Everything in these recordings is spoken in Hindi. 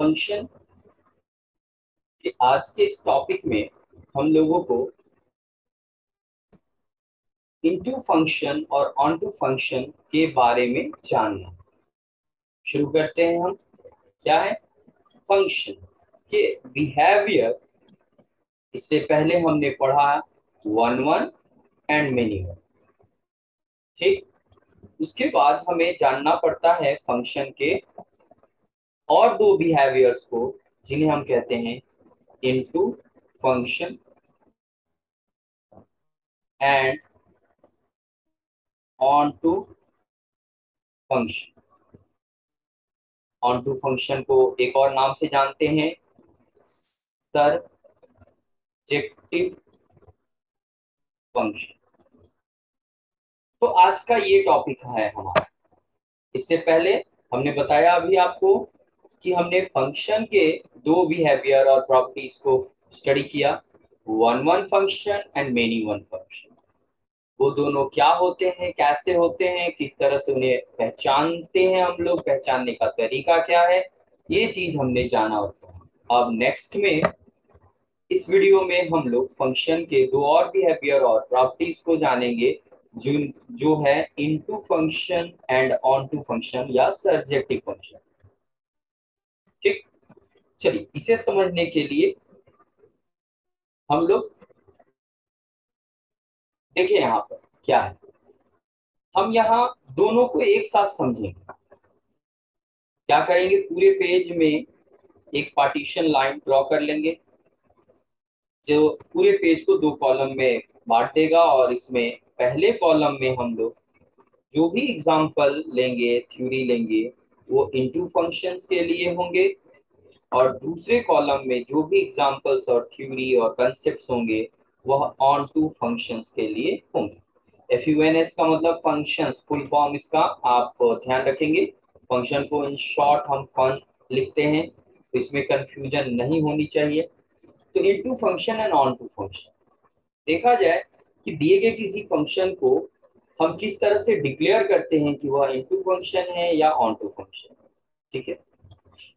फंक्शन के आज के इस टॉपिक में हम लोगों को इनटू फंक्शन और ऑनटू फंक्शन के बारे में जानना। शुरू करते हैं हम। क्या है फंक्शन के बिहेवियर? इससे पहले हमने पढ़ा one one and many one. ठीक, उसके बाद हमें जानना पड़ता है फंक्शन के और दो बिहेवियर्स को, जिन्हें हम कहते हैं into function and onto function. Onto function को एक और नाम से जानते हैं सर्जेक्टिव फंक्शन। तो आज का ये टॉपिक है हमारा। इससे पहले हमने बताया अभी आपको कि हमने फंक्शन के दो बिहेवियर और प्रॉपर्टीज को स्टडी किया, one one function and many one function. वो दोनों क्या होते हैं, कैसे होते हैं, किस तरह से उन्हें पहचानते हैं हम लोग, पहचानने का तरीका क्या है, ये चीज हमने जाना होता है। अब नेक्स्ट में इस वीडियो में हम लोग फंक्शन के दो और बिहेवियर और प्रॉपर्टीज को जानेंगे, जो है into function and onto function या सर्जेक्टिव फंक्शन। ठीक, चलिए इसे समझने के लिए हम लोग देखिए यहाँ पर क्या है। हम यहाँ दोनों को एक साथ समझेंगे। क्या करेंगे, पूरे पेज में एक पार्टीशन लाइन ड्रॉ कर लेंगे जो पूरे पेज को दो कॉलम में बांट देगा, और इसमें पहले कॉलम में हम लोग जो भी एग्जाम्पल लेंगे, थ्योरी लेंगे, वो इनटू फंक्शंस के लिए होंगे, और दूसरे कॉलम में जो भी एग्जाम्पल्स और थ्योरी और कंसेप्ट्स होंगे वह ऑन टू फंक्शंस के लिए होंगे। FUNS का मतलब फंक्शंस, फुल फॉर्म इसका आप ध्यान रखेंगे। फंक्शन को इन शॉर्ट हम फन लिखते हैं, तो इसमें कंफ्यूजन नहीं होनी चाहिए। तो into function and onto function, देखा जाए कि दिए गए किसी फंक्शन को हम किस तरह से डिक्लेयर करते हैं कि वह इनटू फंक्शन है या ऑन टू फंक्शन। ठीक है,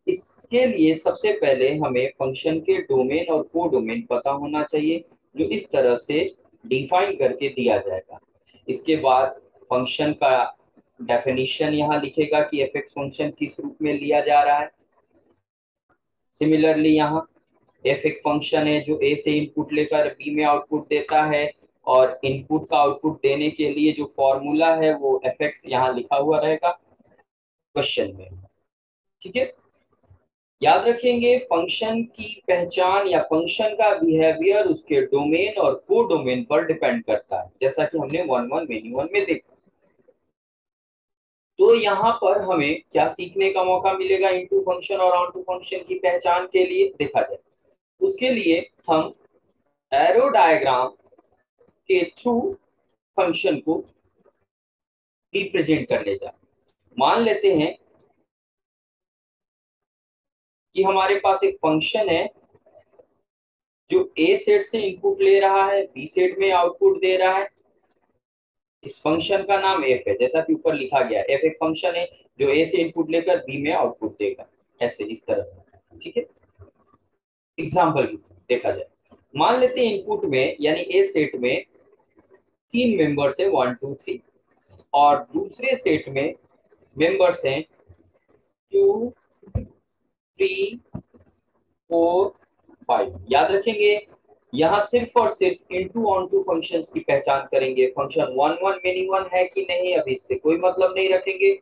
इसके लिए सबसे पहले हमें फंक्शन के डोमेन और को डोमेन पता होना चाहिए, जो इस तरह से डिफाइन करके दिया जाएगा। इसके बाद फंक्शन का डेफिनेशन यहाँ लिखेगा कि एफ फंक्शन किस रूप में लिया जा रहा है। सिमिलरली यहाँ एफ एक फंक्शन है जो ए से इनपुट लेकर बी में आउटपुट देता है, और इनपुट का आउटपुट देने के लिए जो फॉर्मूला है वो एफ एक्स यहाँ लिखा हुआ रहेगा क्वेश्चन में। ठीक है, याद रखेंगे फंक्शन की पहचान या फंक्शन का बिहेवियर उसके डोमेन और को डोमेन पर डिपेंड करता है, जैसा कि हमने वन वन मेनी वन में देखा। तो यहाँ पर हमें क्या सीखने का मौका मिलेगा इनटू फंक्शन और ऑन टू फंक्शन की पहचान के लिए? देखा जाए उसके लिए हम एरो डायग्राम के थ्रू फंक्शन को रिप्रेजेंट करने जाए। मान लेते हैं कि हमारे पास एक फंक्शन है जो ए सेट से इनपुट ले रहा है, बी सेट में आउटपुट दे रहा है। इस फंक्शन का नाम एफ है, जैसा कि ऊपर लिखा गया। एफ एक फंक्शन है जो ए से इनपुट लेकर बी में आउटपुट देगा, ऐसे इस तरह से। ठीक है, एग्जाम्पल देखा जाए, मान लेते हैं इनपुट में यानी ए सेट में तीन मेंबर्स है 1 2 3, और दूसरे सेट में मेंबर्स हैं 2 3 4 5। याद रखेंगे यहाँ सिर्फ और सिर्फ इनटू ऑन टू फंक्शंस की पहचान करेंगे। Function one one many one है कि नहीं, अभी इससे कोई मतलब नहीं रखेंगे,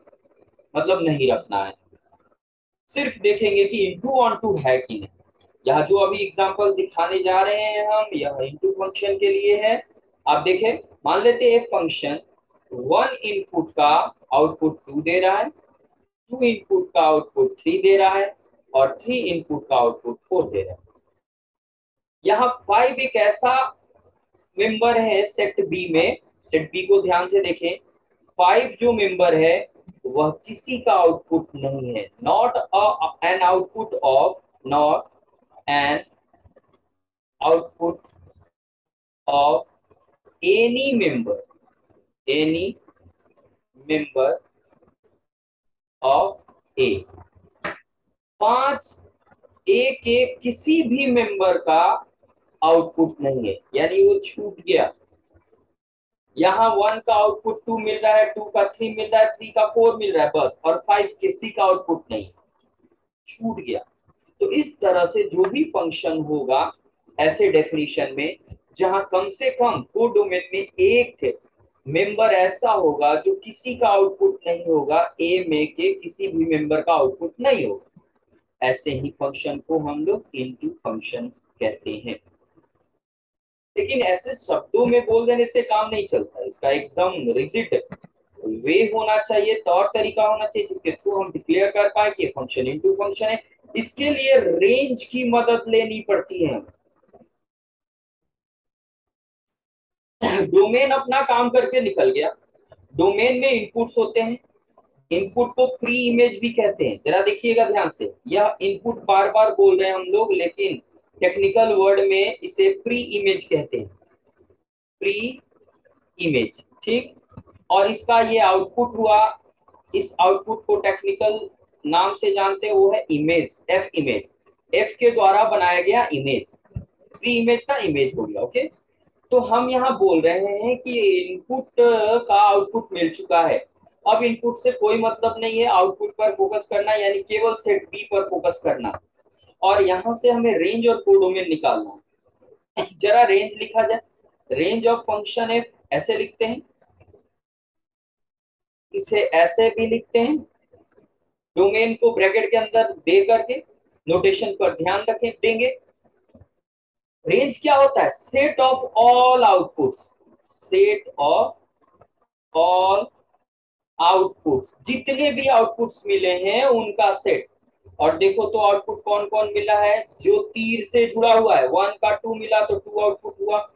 मतलब नहीं रखना है। सिर्फ देखेंगे कि इनटू ऑन टू है कि नहीं। यहाँ जो अभी एग्जांपल दिखाने जा रहे हैं हम, यह इनटू फंक्शन के लिए है। आप देखें, मान लेते हैं फंक्शन वन इनपुट का आउटपुट 2 दे रहा है, 2 इनपुट का आउटपुट 3 दे रहा है, और 3 इनपुट का आउटपुट 4 दे रहा है। यहाँ 5 एक ऐसा मेंबर है सेट बी में। सेट बी को ध्यान से देखें, 5 जो मेंबर है वह किसी का आउटपुट नहीं है, not an output of, not an output of any member, any member of A. 5 A के किसी भी मेंबर का आउटपुट नहीं है, यानी वो छूट गया। यहाँ 1 का आउटपुट 2 मिल रहा है, 2 का 3 मिल रहा है, 3 का 4 मिल रहा है बस, और 5 किसी का आउटपुट नहीं, छूट गया। तो इस तरह से जो भी फंक्शन होगा ऐसे डेफिनेशन में, जहां कम से कम कोडोमेन में एक मेंबर ऐसा होगा जो किसी का आउटपुट नहीं होगा, ए में के किसी भी मेंबर का आउटपुट नहीं होगा, ऐसे ही फंक्शन को हम लोग इनटू फंक्शन कहते हैं। लेकिन ऐसे शब्दों में बोल देने से काम नहीं चलता, इसका एकदम रिजिड वे होना चाहिए, तौर तरीका होना चाहिए, जिसके थ्रू हम डिक्लेयर कर पाए कि फंक्शन इनटू फंक्शन है। इसके लिए रेंज की मदद लेनी पड़ती है। डोमेन अपना काम करके निकल गया। डोमेन में इनपुट्स होते हैं, इनपुट को प्री इमेज भी कहते हैं। जरा देखिएगा ध्यान से, यह इनपुट बार बार बोल रहे हैं हम लोग, लेकिन टेक्निकल वर्ड में इसे प्री इमेज कहते हैं, प्री इमेज, ठीक। और इसका ये आउटपुट हुआ, इस आउटपुट को टेक्निकल नाम से जानते हैं, वो है इमेज, एफ इमेज, एफ के द्वारा बनाया गया इमेज, प्री इमेज का इमेज हो गया। ओके, तो हम यहाँ बोल रहे हैं कि इनपुट का आउटपुट मिल चुका है। अब इनपुट से कोई मतलब नहीं है, आउटपुट पर फोकस करना, यानी केवल सेट बी पर फोकस करना, और यहाँ से हमें रेंज और कोडोमेन निकालना। जरा रेंज लिखा जाए, रेंज ऑफ फंक्शन एफ ऐसे लिखते हैं, इसे ऐसे भी लिखते हैं, डोमेन को ब्रैकेट के अंदर दे करके, नोटेशन पर ध्यान रखें देंगे। रेंज क्या होता है? Set of all outputs, set of all outputs, जितने भी आउटपुट्स मिले हैं उनका सेट। और देखो तो आउटपुट कौन कौन मिला है, जो तीर से जुड़ा हुआ है, 1 का 2 मिला तो 2 आउटपुट हुआ,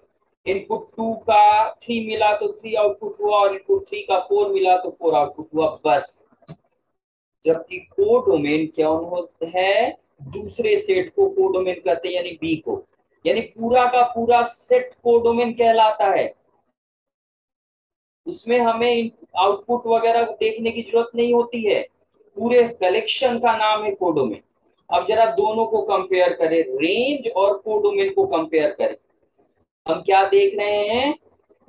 इनपुट 2 का 3 मिला तो 3 आउटपुट हुआ, और इनपुट 3 का 4 मिला तो 4 आउटपुट हुआ, बस। जबकि कोडोमेन क्या होता है, दूसरे सेट को कोडोमेन कहते हैं, यानी बी को, यानी पूरा का पूरा सेट कोडोमेन कहलाता है। उसमें हमें आउटपुट वगैरह देखने की जरूरत नहीं होती है, पूरे कलेक्शन का नाम है कोडोमेन। अब जरा दोनों को कंपेयर करें, रेंज और कोडोमेन को कंपेयर करें, हम क्या देख रहे हैं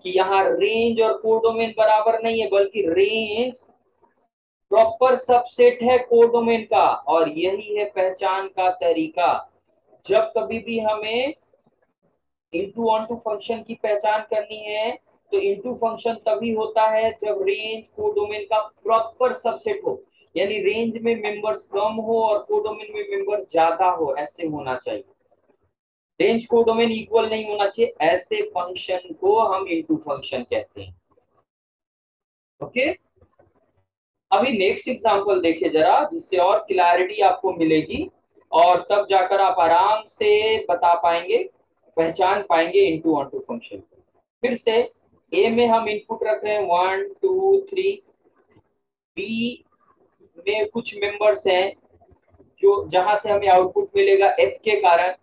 कि यहाँ रेंज और कोडोमेन बराबर नहीं है, बल्कि रेंज प्रॉपर सबसेट है कोडोमेन का, और यही है पहचान का तरीका। जब कभी भी हमें इनटू ऑन टू फंक्शन की पहचान करनी है, तो इनटू फंक्शन तभी होता है जब रेंज कोडोमेन का प्रॉपर सबसेट हो, यानी रेंज में मेंबर्स कम हो और कोडोमेन में मेंबर ज्यादा हो, ऐसे होना चाहिए। रेंज कोडोमेन इक्वल नहीं होना चाहिए, ऐसे फंक्शन को हम इनटू फंक्शन कहते हैं। ओके, अभी नेक्स्ट एग्जांपल देखिए जरा, जिससे और क्लैरिटी आपको मिलेगी, और तब जाकर आप आराम से बता पाएंगे, पहचान पाएंगे इनटू ऑन टू फंक्शन। फिर से ए में हम इनपुट रख रहे हैं 1 2 3, बी में कुछ मेंबर्स हैं जो जहां से हमें आउटपुट मिलेगा एफ के कारण।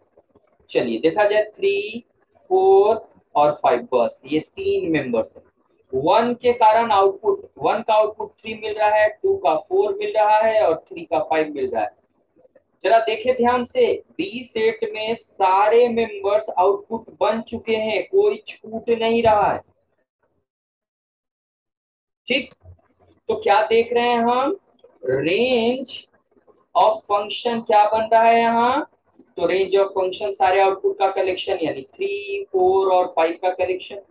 चलिए देखा जाए, 3 4 और 5, बस ये तीन मेंबर्स हैं। 1 के कारण आउटपुट, 1 का आउटपुट 3 मिल रहा है, 2 का 4 मिल रहा है, और 3 का 5 मिल रहा है। जरा देखें ध्यान से, बी सेट में सारे मेंबर्स आउटपुट बन चुके हैं, कोई छूट नहीं रहा है, ठीक। तो क्या देख रहे हैं हम, रेंज ऑफ फंक्शन क्या बन रहा है यहाँ, तो रेंज ऑफ फंक्शन सारे आउटपुट का कलेक्शन, यानी 3 4 और 5 का कलेक्शन।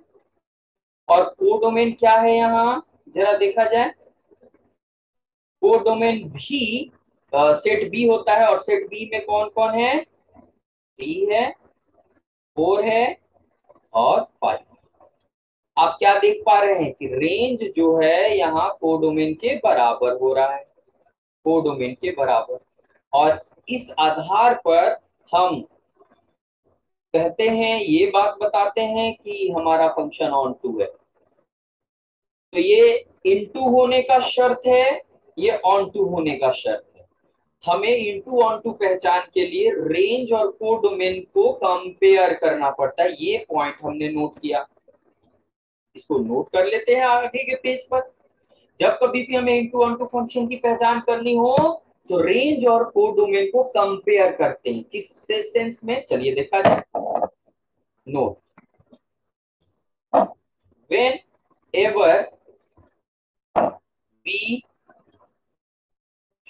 और कोडोमेन क्या है यहाँ, जरा देखा जाए, कोडोमेन भी सेट बी होता है, और सेट बी में कौन कौन है, 3 है, 4 है, और 5। आप क्या देख पा रहे हैं कि रेंज जो है यहाँ कोडोमेन के बराबर हो रहा है, कोडोमेन के बराबर। और इस आधार पर हम कहते हैं, ये बात बताते हैं कि हमारा फंक्शन ऑन टू है। तो ये इनटू होने का शर्त है, ये ऑन टू होने का शर्त है। हमें इनटू ऑन टू पहचान के लिए रेंज और कोडोमेन को कंपेयर करना पड़ता है, ये पॉइंट हमने नोट किया। इसको नोट कर लेते हैं आगे के पेज पर। जब कभी भी हमें इनटू ऑन टू फंक्शन की पहचान करनी हो, तो रेंज और कोडोमेन को कंपेयर करते हैं किस सेंस में, चलिए देखा जाए। Note, whenever we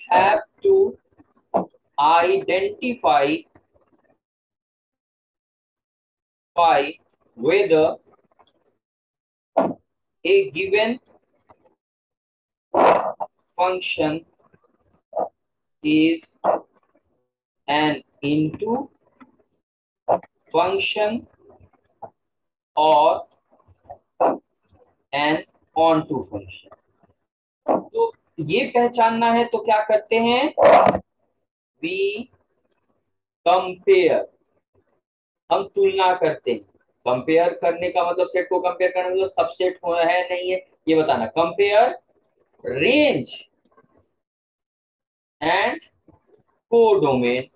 have to identify whether a given function is an into function or an onto function। तो ये पहचानना है तो क्या करते हैं, वी कंपेयर, हम तुलना करते हैं। कंपेयर करने का मतलब सेट को कंपेयर करने का मतलब सबसेट है नहीं है ये बताना। Compare range and codomain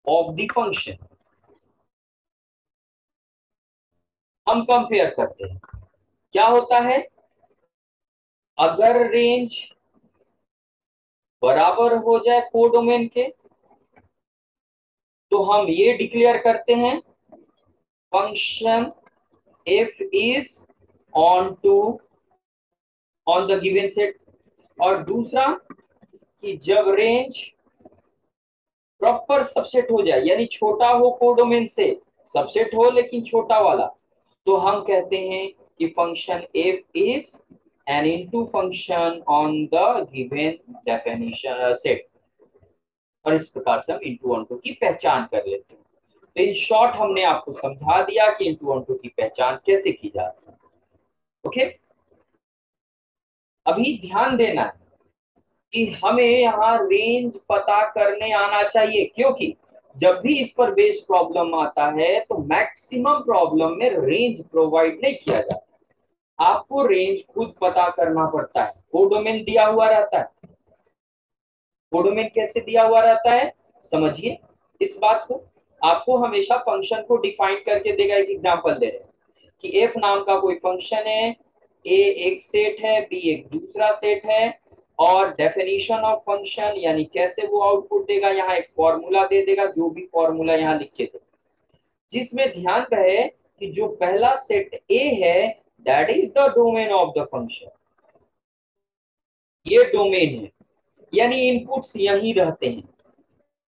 of the function, हम कंपेयर करते हैं। क्या होता है, अगर रेंज बराबर हो जाए कोडोमेन के तो हम ये डिक्लेयर करते हैं function F is onto on the given set. और दूसरा कि जब रेंज प्रॉपर सबसेट हो जाए यानी छोटा हो कोडोमेन से, सबसेट हो लेकिन छोटा वाला, तो हम कहते हैं कि function F is N into function on the given definition set. और इस प्रकार से हम इनटू ऑन टू की पहचान कर लेते हैं। तो इन शॉर्ट हमने आपको समझा दिया कि इनटू ऑन टू की पहचान कैसे की जाती है। ओके, अभी ध्यान देना है कि हमें यहाँ रेंज पता करने आना चाहिए, क्योंकि जब भी इस पर बेस्ड प्रॉब्लम आता है तो मैक्सिमम प्रॉब्लम में रेंज प्रोवाइड नहीं किया जाता। आपको रेंज खुद पता करना पड़ता है। कोडोमेन दिया हुआ रहता है, कोडोमेन कैसे दिया हुआ रहता है समझिए इस बात को। आपको हमेशा फंक्शन को डिफाइन करके देगा। एक एग्जांपल दे रहे हैं कि एफ नाम का कोई फंक्शन है, ए एक सेट है, बी एक दूसरा सेट है, और डेफिनेशन ऑफ फंक्शन यानी कैसे वो आउटपुट देगा, यहाँ एक फॉर्मूला दे देगा, जो भी फॉर्मूला यहाँ लिखे थे, जिसमें ध्यान रहे कि जो पहला सेट ए है that is the domain of the function. ये डोमेन है यानी इनपुट्स यहीं रहते हैं,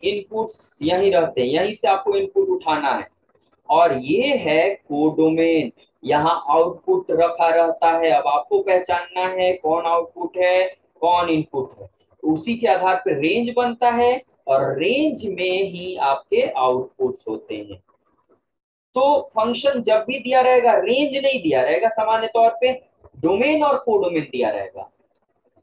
इनपुट्स यहीं रहते हैं, यहीं से आपको इनपुट उठाना है। और ये है कोडोमेन, यहाँ आउटपुट रखा रहता है। अब आपको पहचानना है कौन आउटपुट है कौन इनपुट है, उसी के आधार पर रेंज बनता है और रेंज में ही आपके आउटपुट्स होते हैं। तो फंक्शन जब भी दिया रहेगा रेंज नहीं दिया रहेगा, सामान्य तौर पे डोमेन और कोडोमेन दिया रहेगा,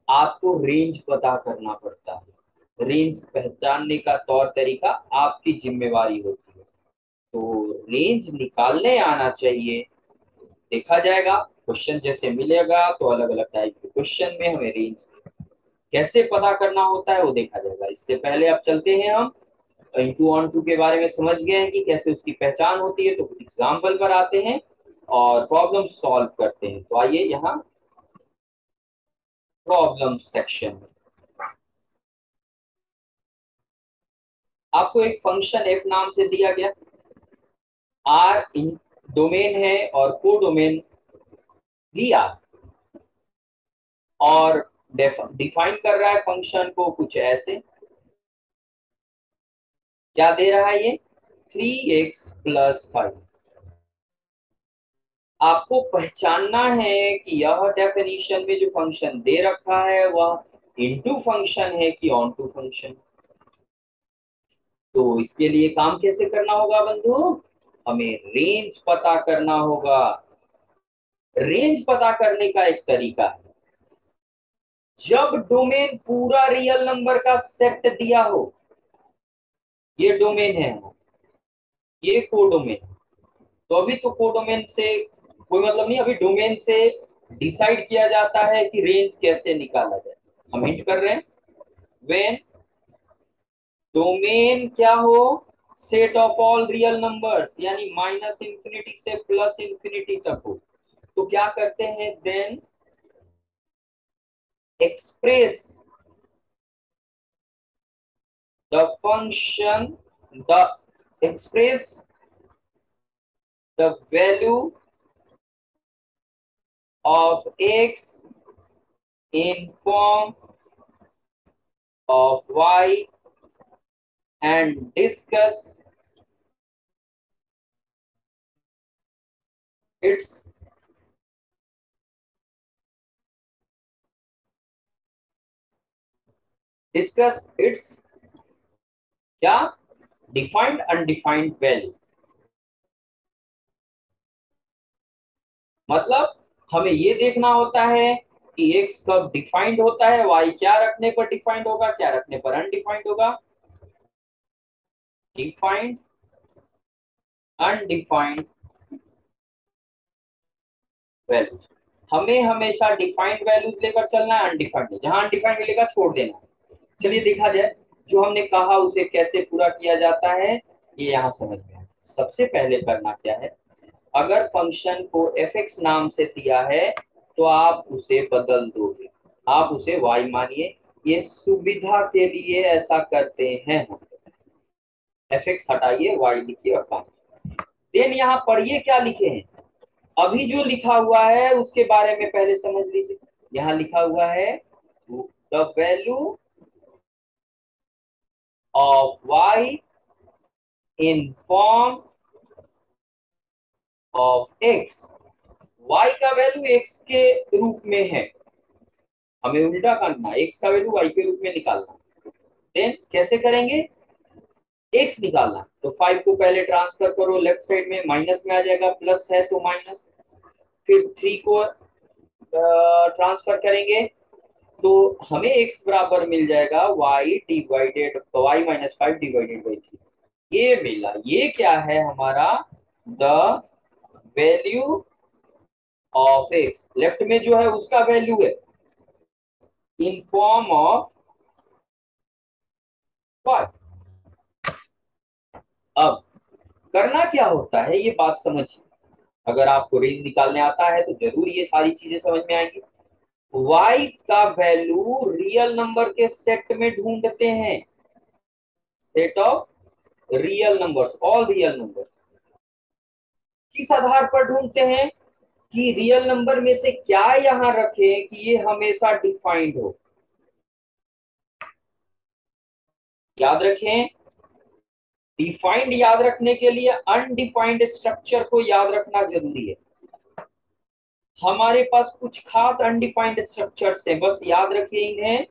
आपको रेंज पता करना पड़ता है। रेंज पहचानने का तौर तरीका आपकी जिम्मेवारी होती है। तो रेंज निकालने आना चाहिए, देखा जाएगा क्वेश्चन जैसे मिलेगा तो अलग अलग टाइप के क्वेश्चन में हमें रेंज कैसे पता करना होता है वो देखा जाएगा। इससे पहले अब चलते हैं, हम इंटू ऑन टू के बारे में समझ गए हैं कि कैसे उसकी पहचान होती है, तो एग्जाम्पल पर आते हैं और प्रॉब्लम सॉल्व करते हैं। तो आइए यहाँ प्रॉब्लम सेक्शन में आपको एक फंक्शन एफ नाम से दिया गया, आर इन डोमेन है और को डोमेन भी आर, और डिफाइन कर रहा है फंक्शन को कुछ ऐसे। क्या दे रहा है ये 3x+5। आपको पहचानना है कि यह डेफिनेशन में जो फंक्शन दे रखा है वह इनटू फंक्शन है कि ऑन टू फंक्शन। तो इसके लिए काम कैसे करना होगा बंधु, हमें रेंज पता करना होगा। रेंज पता करने का एक तरीका है, जब डोमेन पूरा रियल नंबर का सेट दिया हो, ये डोमेन है, ये कोडोमेन, तो अभी तो कोडोमेन से कोई मतलब नहीं, अभी डोमेन से डिसाइड किया जाता है कि रेंज कैसे निकाला जाए। हम हिंट कर रहे हैं, व्हेन डोमेन क्या हो, set of all real numbers यानी -इंफिनिटी से +इंफिनिटी तक हो, तो क्या करते हैं, then express the function, the express the value of x in form of y and discuss its क्या डिफाइंड अनडिफाइंड वैल्यू। मतलब हमें ये देखना होता है कि x कब डिफाइंड होता है, y क्या रखने पर डिफाइंड होगा, क्या रखने पर अनडिफाइंड होगा। डिफाइंड अनडिफाइंड वैल्यू, हमें हमेशा डिफाइंड वैल्यूज लेकर चलना है, अनडिफाइंड जहां अनडिफाइंड मिलेगा छोड़ देना है। चलिए देखा जाए जो हमने कहा उसे कैसे पूरा किया जाता है, ये यहाँ समझ में आए। सबसे पहले करना क्या है, अगर फंक्शन को fx नाम से दिया है तो आप उसे बदल दोगे, आप उसे y मानिए। ये सुविधा के लिए ऐसा करते हैं हम। fx हटाइए, y लिखिए और काम। देन यहाँ पढ़िए क्या लिखे हैं। अभी जो लिखा हुआ है उसके बारे में पहले समझ लीजिए। यहाँ लिखा हुआ है the value of y in form of x, y का वैल्यू x के रूप में है, हमें उल्टा करना, x का वैल्यू y के रूप में निकालना। देन कैसे करेंगे, x निकालना तो 5 को पहले ट्रांसफर करो लेफ्ट साइड में, माइनस में आ जाएगा, प्लस है तो माइनस। फिर 3 को ट्रांसफर करेंगे तो हमें x बराबर मिल जाएगा y divided y minus 5 divided by 3, ये मिला। ये क्या है हमारा, the value of x, left में जो है उसका वैल्यू है इन फॉर्म ऑफ y। अब करना क्या होता है ये बात समझिए, अगर आपको रेंज निकालने आता है तो जरूर ये सारी चीजें समझ में आएंगी। y का वैल्यू रियल नंबर के सेट में ढूंढते हैं, set of real numbers, all real numbers. किस आधार पर ढूंढते हैं कि रियल नंबर में से क्या यहां रखें कि ये हमेशा डिफाइंड हो। याद रखें, डिफाइंड याद रखने के लिए अनडिफाइंड स्ट्रक्चर को याद रखना जरूरी है। हमारे पास कुछ खास अनडिफाइंड स्ट्रक्चर्स हैं, बस याद रखिए इन्हें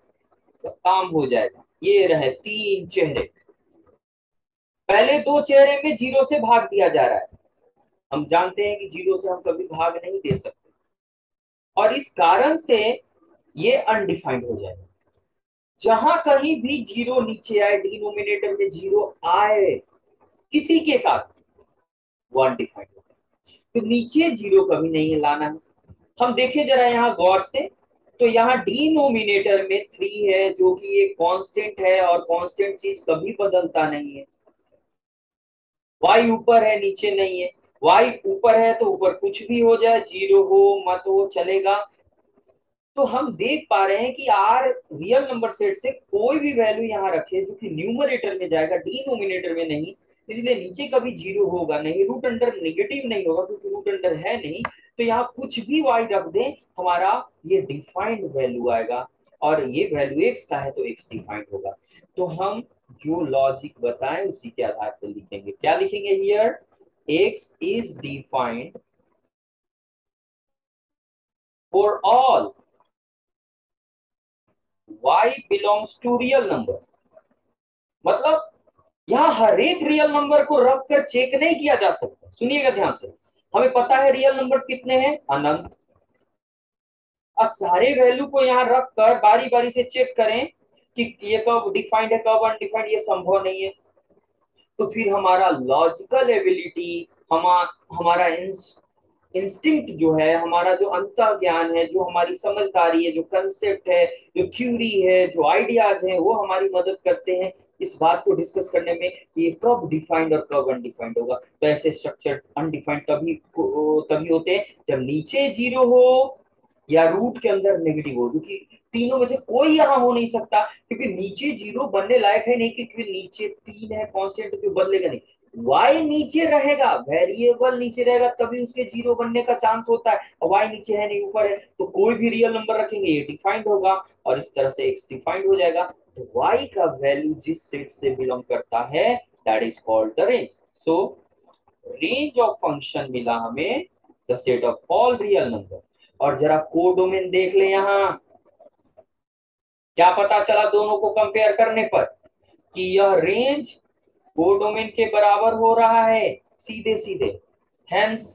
तो काम हो जाएगा। ये रहे 3 चेहरे, पहले 2 चेहरे में 0 से भाग दिया जा रहा है, हम जानते हैं कि 0 से हम कभी भाग नहीं दे सकते, और इस कारण से ये अनडिफाइंड हो जाएगा। जहां कहीं भी 0 नीचे आए, डिनोमिनेटर में 0 आए किसी के कारण, वो अनडिफाइंड हो जाएगा। तो नीचे 0 कभी नहीं लाना है। हम देखें जरा यहाँ गौर से, तो यहाँ डिनोमिनेटर में 3 है जो कि एक कांस्टेंट है, और कांस्टेंट चीज कभी बदलता नहीं है। y ऊपर है नीचे नहीं है, y ऊपर है तो ऊपर कुछ भी हो जाए, 0 हो मत हो चलेगा। तो हम देख पा रहे हैं कि r रियल नंबर सेट से कोई भी वैल्यू यहाँ रखे जो कि न्यूमरेटर में जाएगा, डिनोमिनेटर में नहीं, इसलिए नीचे कभी 0 होगा नहीं, रूट अंडर नेगेटिव नहीं होगा क्योंकि रूट अंडर है नहीं। तो यहाँ कुछ भी y रख दें, हमारा ये डिफाइंड वैल्यू आएगा, और ये वैल्यू x का है तो x डिफाइंड होगा। तो हम जो लॉजिक बताएं उसी के आधार पर लिखेंगे। क्या लिखेंगे here, x is defined for all y belongs to real number. मतलब यहाँ हर एक रियल नंबर को रख कर चेक नहीं किया जा सकता, सुनिएगा ध्यान से। हमें पता है रियल नंबर्स कितने हैं, अनंत, और सारे वैल्यू को यहाँ रख कर बारी बारी से चेक करें कि ये कब डिफाइंड है कब अनडिफाइंड, ये संभव नहीं है। तो फिर हमारा लॉजिकल एबिलिटी, हमारा इंस्टिंक्ट जो है, हमारा जो अंतः ज्ञान है, जो हमारी समझदारी है, जो कंसेप्ट है, जो थ्योरी है, जो आइडियाज हैं, वो हमारी मदद करते हैं इस बात को डिस्कस करने में कि ये कब डिफाइंड और कब अनडिफाइंड होगा। तो ऐसे स्ट्रक्चर अनडिफाइंड तभी होते हैं जब नीचे 0 हो या रूट के अंदर नेगेटिव हो, जो कि तीनों में से कोई यहाँ हो नहीं सकता, क्योंकि नीचे जीरो बनने लायक है नहीं, क्योंकि नीचे तीन है कांस्टेंट जो बदलेगा नहीं। वाई नीचे रहेगा, वेरिएबल नीचे रहेगा, तभी उसके जीरो बनने का चांस होता है, और वाई नीचे है नहीं ऊपर है, तो कोई भी रियल नंबर रखेंगे ये डिफाइंड होगा, और इस तरह से एक्स डिफाइंड हो जाएगा। तो वाई का वैल्यू जिस सेट से बिलोंग करता है that is called the range. So range of function मिला हमें the set of all real number. और जरा कोडोमेन देख ले यहाँ, क्या पता चला दोनों को कंपेयर करने पर कि यह रेंज कोडोमेन के बराबर हो रहा है सीधे सीधे। हेंस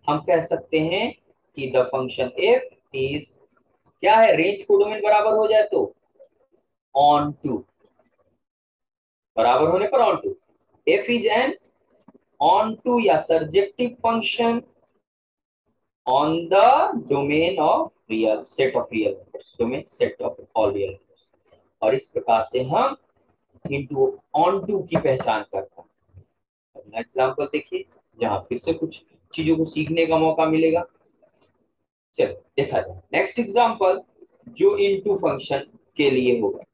हम कह सकते हैं कि द फंक्शन एफ इज, क्या है, रेंज कोडोमेन बराबर हो जाए तो ऑन टू, बराबर होने पर onto, F is an onto या surjective function on the domain of real set of real numbers, domain set of all real numbers। और इस प्रकार से हम इंटू ऑन टू की पहचान करते हैं। अगला एग्जाम्पल देखिए, जहां फिर से कुछ चीजों को सीखने का मौका मिलेगा। चलो देखा जाए नेक्स्ट एग्जाम्पल, जो इनटू फंक्शन के लिए होगा।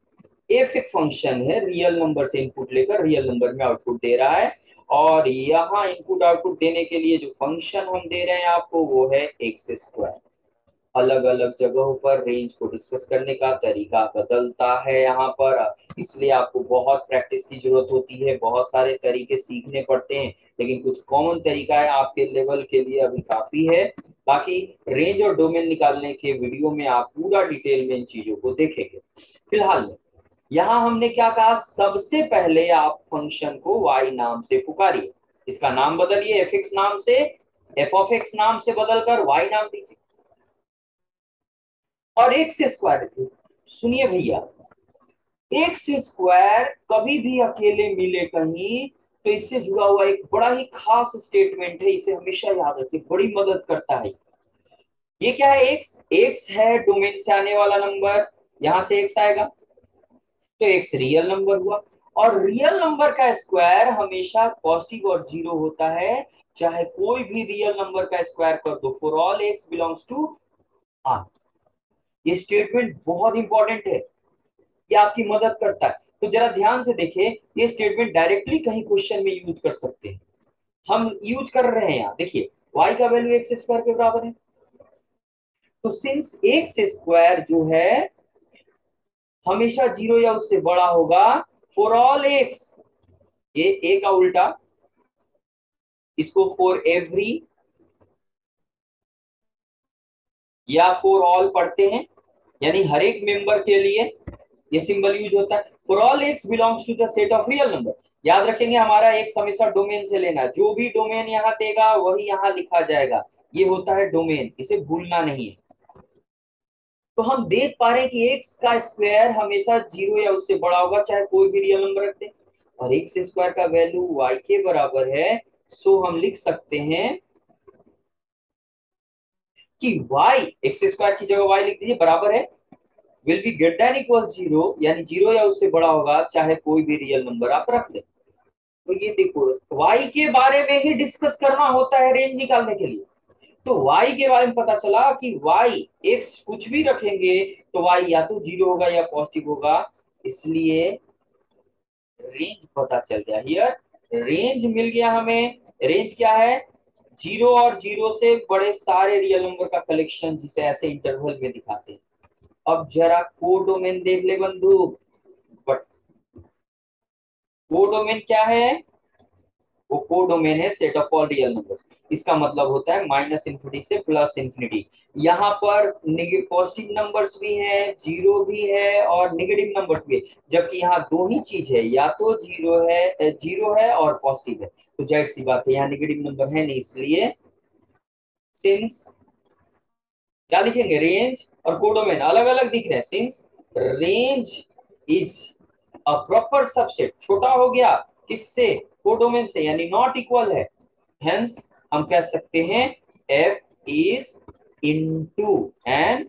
एफ एक फंक्शन है, रियल नंबर से इनपुट लेकर रियल नंबर में आउटपुट दे रहा है, और यहाँ इनपुट आउटपुट देने के लिए जो फंक्शन हम दे रहे हैं आपको वो है एक्स स्क्वायर। अलग अलग जगहों पर रेंज को डिस्कस करने का तरीका बदलता है यहाँ पर, इसलिए आपको बहुत प्रैक्टिस की जरूरत होती है, बहुत सारे तरीके सीखने पड़ते हैं, लेकिन कुछ कॉमन तरीका है आपके लेवल के लिए अभी काफी है। बाकी रेंज और डोमेन निकालने के वीडियो में आप पूरा डिटेल में इन चीजों को देखेंगे। फिलहाल में यहाँ हमने क्या कहा, सबसे पहले आप फंक्शन को y नाम से पुकारिए, इसका नाम बदलिए एफ एक्स नाम से, एफ ऑफ एक्स नाम से बदलकर y नाम दीजिए। और एक्स स्क्वायर, सुनिए भैया, एक्स स्क्वायर कभी भी अकेले मिले कहीं तो इससे जुड़ा हुआ एक बड़ा ही खास स्टेटमेंट है, इसे हमेशा याद रखिए, बड़ी मदद करता है। ये क्या है, एक्स, एक्स है डोमेन से आने वाला नंबर, यहां से एक्स आएगा तो एक्स रियल नंबर हुआ, और रियल नंबर का स्क्वायर हमेशा पॉजिटिव और जीरो होता है, चाहे कोई भी रियल नंबर का स्क्वायर कर दो, for all X belongs to R. ये स्टेटमेंट बहुत इंपॉर्टेंट है, ये आपकी मदद करता है। तो जरा ध्यान से देखें, ये स्टेटमेंट डायरेक्टली कहीं क्वेश्चन में यूज कर सकते हैं, हम यूज कर रहे हैं यहाँ देखिए, y का वैल्यू एक्स स्क्वायर के बराबर है, तो सिंस एक्स स्क्वायर जो है हमेशा जीरो या उससे बड़ा होगा फॉर ऑल एक्स, ये ए का उल्टा, इसको फॉर एवरी या फॉर ऑल पढ़ते हैं, यानी हर एक मेंबर के लिए ये सिंबल यूज होता है। For all X belongs to the set of real number, याद रखेंगे हमारा एक्स हमेशा डोमेन से लेना, जो भी डोमेन यहाँ देगा वही यहाँ लिखा जाएगा, ये होता है डोमेन, इसे भूलना नहीं है। तो हम देख पा रहे हैं कि एक्स का स्क्वायर हमेशा जीरो या उससे बड़ा होगा, चाहे कोई भी रियल नंबर रख दे, और एक्स स्क्वायर का वैल्यू वाई के बराबर है। सो हम लिख सकते हैं कि y, एक्स स्क्वायर की जगह y लिख दीजिए, बराबर है will be greater than equal zero, यानी जीरो या उससे बड़ा होगा चाहे कोई भी रियल नंबर आप रख ले। तो ये देखो, y के बारे में ही डिस्कस करना होता है रेंज निकालने के लिए, तो y के बारे में पता चला कि y x कुछ भी रखेंगे तो y या तो जीरो होगा या पॉजिटिव होगा, इसलिए रेंज पता चल गया। हियर रेंज मिल गया हमें, रेंज क्या है, जीरो और जीरो से बड़े सारे रियल नंबर का कलेक्शन, जिसे ऐसे इंटरवल में दिखाते हैं। अब जरा कोडोमेन देख ले बंधु, बट कोडोमेन क्या है, वो कोडोमेन है set of all real numbers. इसका मतलब होता है माइनस इंफिनिटी से प्लस इंफिनिटी, यहाँ पर पॉजिटिव नंबर्स भी हैं, जीरो भी है और नेगेटिव नंबर्स भी है, जबकि यहाँ दो ही चीज है, या तो जीरो है और पॉजिटिव है, तो जाहिर सी बात है यहाँ नेगेटिव नंबर है नहीं, इसलिए सिंस, क्या लिखेंगे, रेंज और कोडोमेन अलग अलग दिख रहे हैं, since range is a proper subset, छोटा हो गया किससे, कोडोमेन से, यानी नॉट इक्वल है, हेंस हम कह सकते हैं f is into an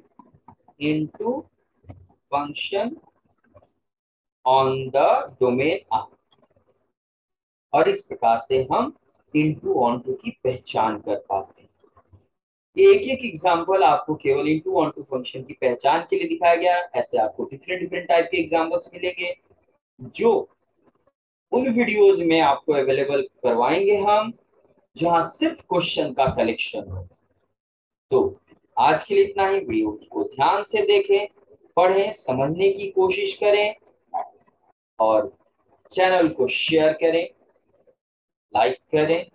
into function on the domain R। और इस प्रकार से हम इनटू ऑन टू की पहचान कर पाते हैं। एक एक एग्जाम्पल आपको केवल इंटू ऑन टू फंक्शन की पहचान के लिए दिखाया गया। ऐसे आपको डिफरेंट डिफरेंट टाइप के एग्जाम्पल्स मिलेंगे जो उन वीडियोज में आपको अवेलेबल करवाएंगे हम, जहां सिर्फ क्वेश्चन का कलेक्शन हो। तो आज के लिए इतना ही। वीडियो को ध्यान से देखें, पढ़ें, समझने की कोशिश करें और चैनल को शेयर करें, लाइक करें।